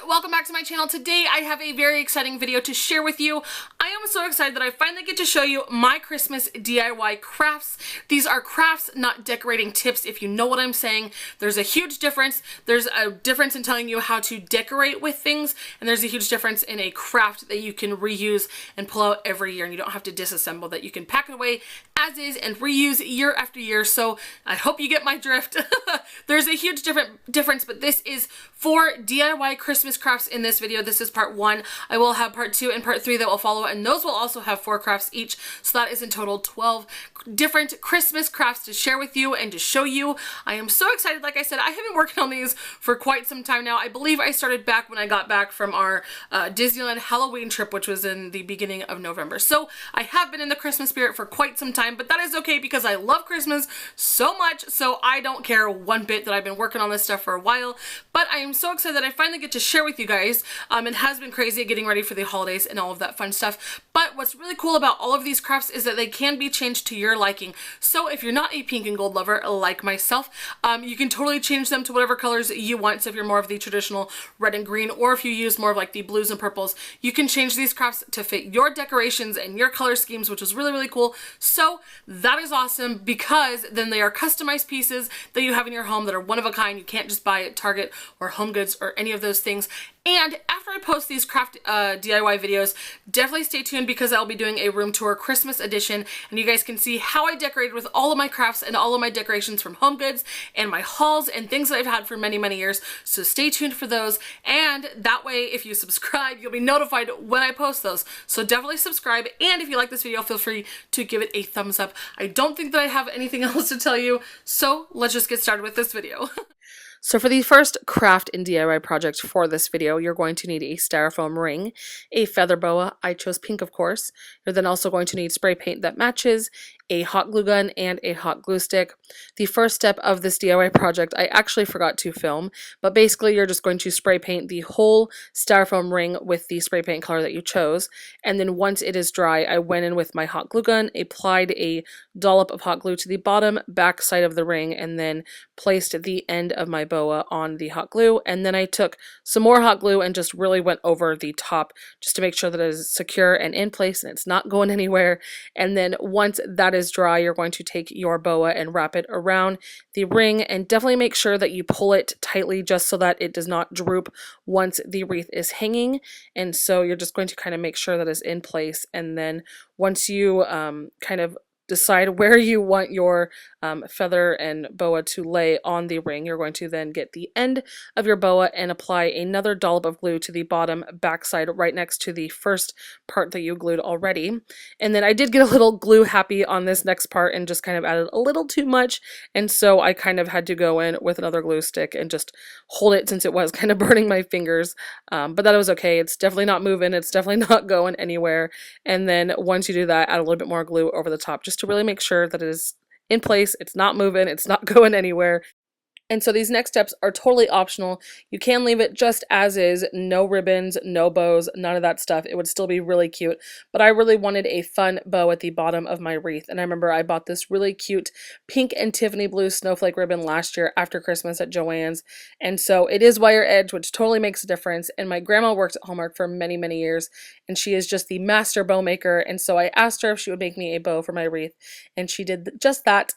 welcome back to my channel. Today I have a very exciting video to share with you. I am so excited that I finally get to show you my Christmas DIY crafts. These are crafts, not decorating tips, if you know what I'm saying. There's a huge difference. There's a difference in telling you how to decorate with things, and there's a huge difference in a craft that you can reuse and pull out every year, and you don't have to disassemble, that you can pack it away as is and reuse year after year. So I hope you get my drift. There's a huge difference, but this is 4 DIY Christmas crafts in this video. This is part 1. I will have part 2 and part 3 that will follow, and those will also have 4 crafts each. So that is in total 12 different Christmas crafts to share with you and to show you. I am so excited. Like I said, I have been working on these for quite some time now. I believe I started back when I got back from our Disneyland Halloween trip, which was in the beginning of November. So I have been in the Christmas spirit for quite some time, but that is okay because I love Christmas so much, so I don't care one bit that I've been working on this stuff for a while. But I am so excited that I finally get to share with you guys. It has been crazy getting ready for the holidays and all of that fun stuff. But what's really cool about all of these crafts is that they can be changed to your liking. So if you're not a pink and gold lover like myself, you can totally change them to whatever colors you want. So if you're more of the traditional red and green, or if you use more of like the blues and purples, you can change these crafts to fit your decorations and your color schemes, which is really, really cool. So that is awesome because then they are customized pieces that you have in your home that are one of a kind. You can't just buy at Target or Home Goods or any of those things. And after I post these craft DIY videos, definitely stay tuned because I'll be doing a room tour Christmas edition, and you guys can see how I decorated with all of my crafts and all of my decorations from Home Goods and my hauls and things that I've had for many, many years. So stay tuned for those, and that way if you subscribe, you'll be notified when I post those. So definitely subscribe, and if you like this video, feel free to give it a thumbs up. I don't think that I have anything else to tell you, so let's just get started with this video. So for the first craft and DIY project for this video, you're going to need a styrofoam ring, a feather boa, I chose pink of course. You're then also going to need spray paint that matches, a hot glue gun, and a hot glue stick. The first step of this DIY project I actually forgot to film, but basically you're just going to spray paint the whole styrofoam ring with the spray paint color that you chose, and then once it is dry, I went in with my hot glue gun, applied a dollop of hot glue to the bottom back side of the ring, and then placed the end of my boa on the hot glue, and then I took some more hot glue and just really went over the top just to make sure that it is secure and in place and it's not going anywhere. And then once that is dry, you're going to take your boa and wrap it around the ring, and definitely make sure that you pull it tightly just so that it does not droop once the wreath is hanging. And so you're just going to kind of make sure that it's in place, and then once you kind of decide where you want your feather and boa to lay on the ring, you're going to then get the end of your boa and apply another dollop of glue to the bottom backside right next to the first part that you glued already. And then I did get a little glue happy on this next part and just kind of added a little too much, and so I kind of had to go in with another glue stick and just hold it since it was kind of burning my fingers, but that was okay. It's definitely not moving, it's definitely not going anywhere. And then once you do that, add a little bit more glue over the top just to really make sure that it is in place, it's not moving, it's not going anywhere. And so these next steps are totally optional. You can leave it just as is, no ribbons, no bows, none of that stuff. It would still be really cute, but I really wanted a fun bow at the bottom of my wreath. And I remember I bought this really cute pink and Tiffany blue snowflake ribbon last year after Christmas at Joann's. And so it is wire edge, which totally makes a difference. And my grandma worked at Hallmark for many, many years, and she is just the master bow maker. And so I asked her if she would make me a bow for my wreath, and she did just that.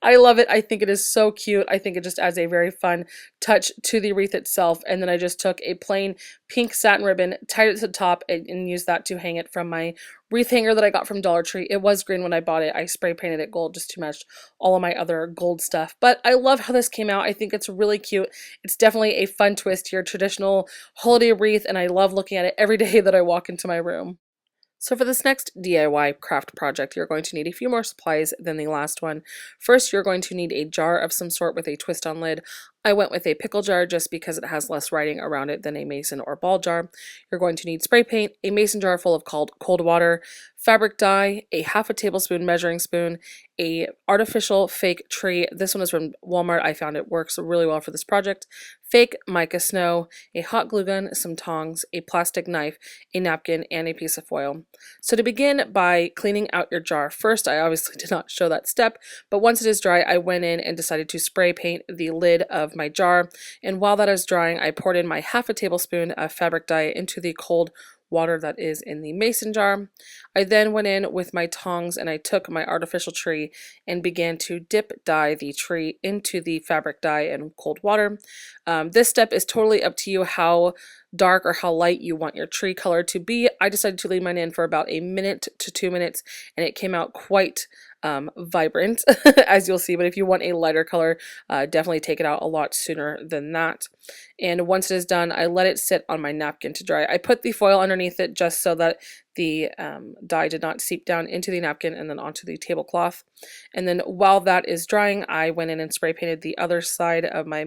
I love it. I think it is so cute. I think it just adds a very fun touch to the wreath itself. And then I just took a plain pink satin ribbon, tied it to the top, and used that to hang it from my wreath hanger that I got from Dollar Tree. It was green when I bought it. I spray painted it gold just to match all of my other gold stuff. But I love how this came out. I think it's really cute. It's definitely a fun twist to your traditional holiday wreath, and I love looking at it every day that I walk into my room. So for this next DIY craft project, you're going to need a few more supplies than the last one. First, you're going to need a jar of some sort with a twist-on lid. I went with a pickle jar just because it has less writing around it than a mason or ball jar. You're going to need spray paint, a mason jar full of cold water, fabric dye, a half a tablespoon measuring spoon, a artificial fake tree. This one is from Walmart. I found it works really well for this project. fake mica snow, a hot glue gun, some tongs, a plastic knife, a napkin, and a piece of foil. So to begin by cleaning out your jar, first I obviously did not show that step, but once it is dry, I went in and decided to spray paint the lid of my jar, and while that is drying, I poured in my half a tablespoon of fabric dye into the cold water that is in the mason jar. I then went in with my tongs and I took my artificial tree and began to dip dye the tree into the fabric dye in cold water. This step is totally up to you how dark or how light you want your tree color to be. I decided to leave mine in for about a minute to 2 minutes and it came out quite vibrant as you'll see, but if you want a lighter color, definitely take it out a lot sooner than that. And once it is done, I let it sit on my napkin to dry. I put the foil underneath it just so that the dye did not seep down into the napkin and then onto the tablecloth. And then while that is drying, I went in and spray painted the other side of my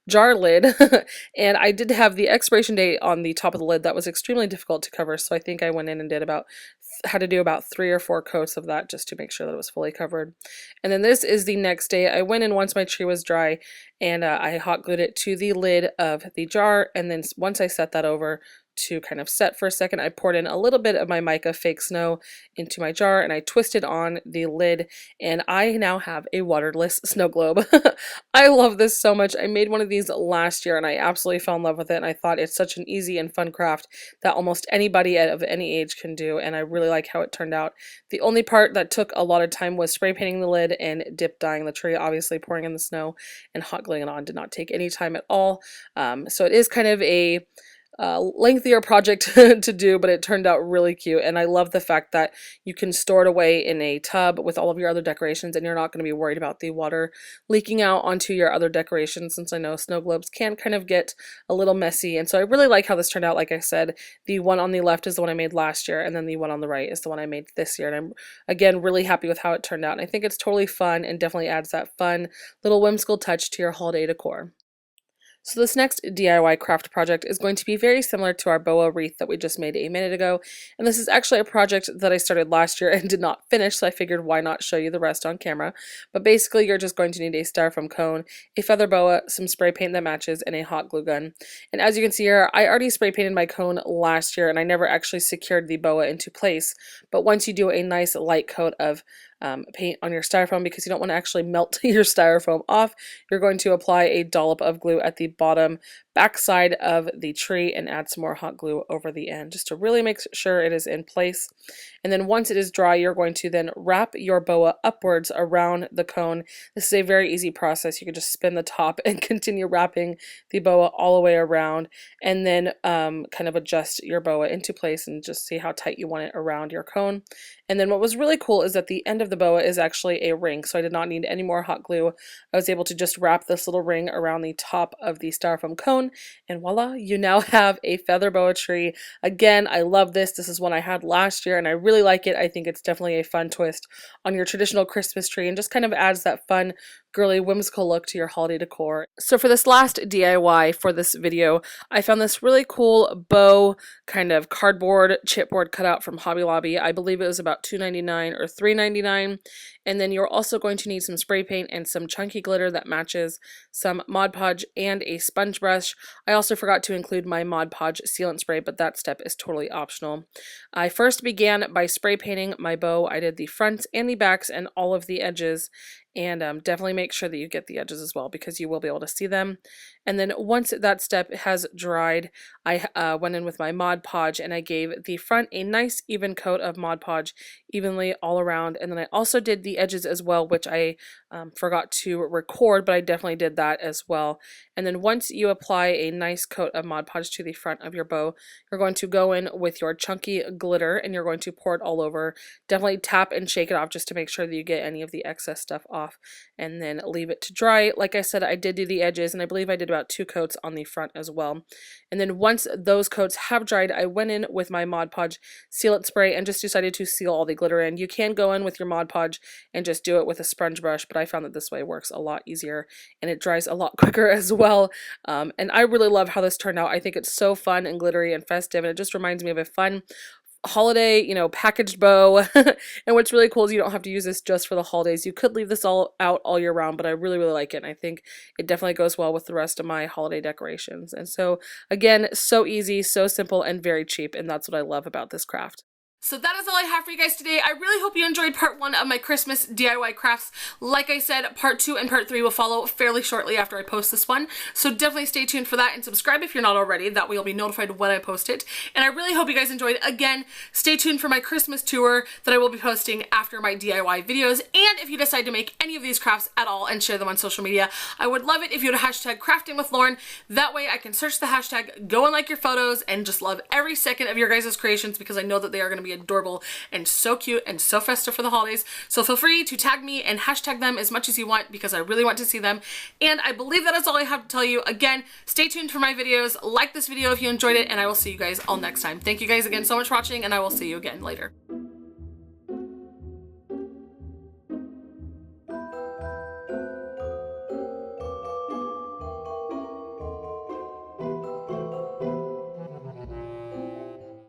jar lid and I did have the expiration date on the top of the lid that was extremely difficult to cover, so I think I went in and had to do about 3 or 4 coats of that just to make sure that it was fully covered. And then this is the next day. I went in once my tree was dry and I hot glued it to the lid of the jar, and then once I set that over to kind of set for a second, I poured in a little bit of my mica fake snow into my jar and I twisted on the lid, and I now have a waterless snow globe. I love this so much. I made one of these last year and I absolutely fell in love with it, and I thought it's such an easy and fun craft that almost anybody of any age can do, and I really like how it turned out. The only part that took a lot of time was spray painting the lid and dip dyeing the tree. Obviously pouring in the snow and hot gluing it on did not take any time at all. So it is kind of a lengthier project to do, but it turned out really cute, and I love the fact that you can store it away in a tub with all of your other decorations and you're not going to be worried about the water leaking out onto your other decorations, since I know snow globes can kind of get a little messy. And so I really like how this turned out. Like I said, the one on the left is the one I made last year, and then the one on the right is the one I made this year, and I'm again really happy with how it turned out, and I think it's totally fun and definitely adds that fun little whimsical touch to your holiday decor. So this next DIY craft project is going to be very similar to our boa wreath that we just made a minute ago, and this is actually a project that I started last year and did not finish, so I figured why not show you the rest on camera. But basically you're just going to need a styrofoam cone, a feather boa, some spray paint that matches, and a hot glue gun. And as you can see here, I already spray painted my cone last year and I never actually secured the boa into place, but once you do a nice light coat of paint on your styrofoam, because you don't want to actually melt your styrofoam off, you're going to apply a dollop of glue at the bottom back side of the tree and add some more hot glue over the end just to really make sure it is in place. And then once it is dry, you're going to then wrap your boa upwards around the cone. This is a very easy process. You can just spin the top and continue wrapping the boa all the way around, and then kind of adjust your boa into place and just see how tight you want it around your cone. And then what was really cool is that the end of the boa is actually a ring, so I did not need any more hot glue. I was able to just wrap this little ring around the top of the styrofoam cone, and voila, you now have a feather boa tree. Again, I love this. This is one I had last year and I really like it. I think it's definitely a fun twist on your traditional Christmas tree and just kind of adds that fun, girly, whimsical look to your holiday decor. So for this last DIY for this video, I found this really cool bow kind of cardboard chipboard cutout from Hobby Lobby. I believe it was about $2.99 or $3.99. And then you're also going to need some spray paint and some chunky glitter that matches, some Mod Podge, and a sponge brush. I also forgot to include my Mod Podge sealant spray, but that step is totally optional. I first began by spray painting my bow. I did the fronts and the backs and all of the edges, and definitely make sure that you get the edges as well because you will be able to see them. And then once that step has dried, I went in with my Mod Podge and I gave the front a nice even coat of Mod Podge evenly all around, and then I also did the edges as well, which I forgot to record, but I definitely did that as well. And then once you apply a nice coat of Mod Podge to the front of your bow, you're going to go in with your chunky glitter and you're going to pour it all over. Definitely tap and shake it off just to make sure that you get any of the excess stuff off, and then leave it to dry. Like I said, I did do the edges, and I believe I did about 2 coats on the front as well. And then once those coats have dried, I went in with my Mod Podge sealant spray and just decided to seal all the glitter in. You can go in with your Mod Podge and just do it with a sponge brush, but I found that this way works a lot easier and it dries a lot quicker as well. And I really love how this turned out. I think it's so fun and glittery and festive, and it just reminds me of a fun holiday, you know, packaged bow. And what's really cool is you don't have to use this just for the holidays. You could leave this all out all year round, but I really, really like it. And I think it definitely goes well with the rest of my holiday decorations. And so again, so easy, so simple, and very cheap. And that's what I love about this craft. So that is all I have for you guys today. I really hope you enjoyed part 1 of my Christmas DIY crafts. Like I said, part 2 and part 3 will follow fairly shortly after I post this one. So definitely stay tuned for that and subscribe if you're not already. That way you'll be notified when I post it. And I really hope you guys enjoyed. Again, stay tuned for my Christmas tour that I will be posting after my DIY videos. And if you decide to make any of these crafts at all and share them on social media, I would love it if you would hashtag crafting with Lauren. That way I can search the hashtag, go and like your photos, and just love every second of your guys' creations, because I know that they are going to be adorable and so cute and so festive for the holidays. So feel free to tag me and hashtag them as much as you want, because I really want to see them. And I believe that is all I have to tell you. Again, stay tuned for my videos. Like this video if you enjoyed it, and I will see you guys all next time. Thank you guys again so much for watching, and I will see you again later.